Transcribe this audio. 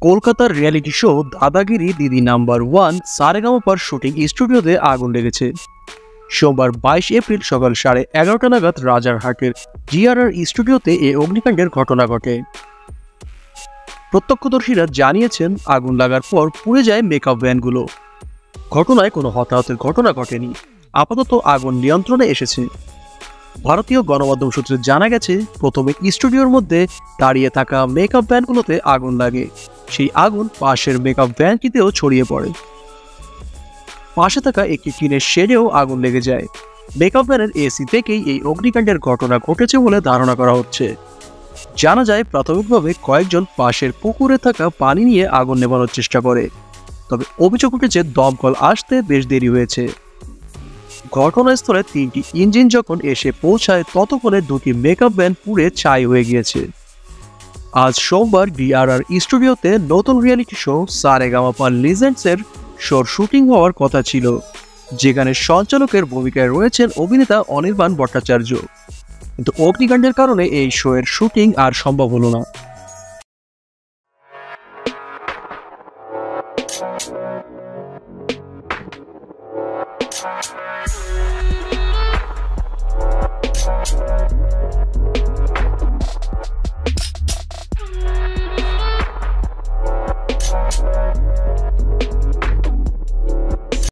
কলকাতার reality show দাদাগিরি দিদি number 1 সারেগামাপার shooting স্টুডিওতে আগুন লেগেছে। সোমবার 22 এপ্রিল সকাল 11:30 নাগাদ রাজারহাটের জিআরআর স্টুডিওতে এই অগ্নিকাণ্ডের ঘটনা ঘটে। প্রত্যক্ষদর্শীরা জানিয়েছেন, আগুন লাগার পর পুড়ে যায় মেকআপ ভ্যানগুলো। ঘটনায় কোনো হতাহতের ঘটনা ঘটেনি। আপাতত আগুন নিয়ন্ত্রণে এসেছে। ভারতীয় গণমাধ্যম সূত্রে জানা গেছে, প্রথমে স্টুডিওর মধ্যে দাঁড়িয়ে থাকা মেকআপ ভ্যানগুলোতে আগুন লাগে। সেই আগুন পাশের মেকআপ ভ্যানটিতেও ছড়িয়ে পড়ে। পাশে থাকা একটি টিনের শেডেও আগুন লেগে যায়। মেকআপ ভ্যানের এসি থেকেই এই অগ্নিকাণ্ডের ঘটনা ঘটেছে বলে ধারণা করা হচ্ছে। জানা যায়, প্রাথমিকভাবে কয়েকজন পাশের পুকুরে থাকা পানি নিয়ে আগুন নেভানোর চেষ্টা করে। তবে অভিযোগ উঠেছে, দমকল আসতে বেশ দেরি হয়েছে। ঘটনাস্থলে 3টি ইঞ্জিন যখন এসে পৌঁছায়, ততক্ষণে 2টি মেকআপ ভ্যান পুড়ে ছাই হয়ে গিয়েছে। আজ সোমবার ডিআরআর স্টুডিওতে নতুন রিয়েলিটি শো সারেগামাপা লিজেন্ডসের শোর শুটিং হওয়ার কথা ছিল, যেখানে সঞ্চালকের ভূমিকায় রয়েছেন অভিনেতা অনির্বাণ ভট্টাচার্য। কিন্তু অগ্নিকাণ্ডের কারণে এই শো এর শুটিং আর সম্ভব হলো না।